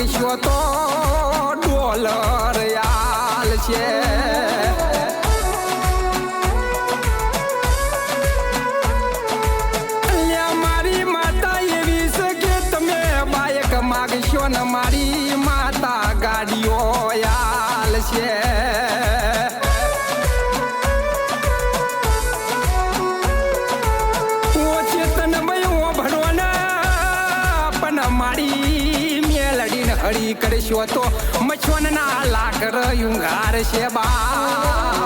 માગશો તો ડોલર યાલ છે મારી માતા એવી છે કે તમે બાઈક માગશો ને મારી માતા ગાડીઓ યાલ છે મારી મેલડીને હળી કરશો તો મચ્છોન ના લાકર યુંગાર છે બા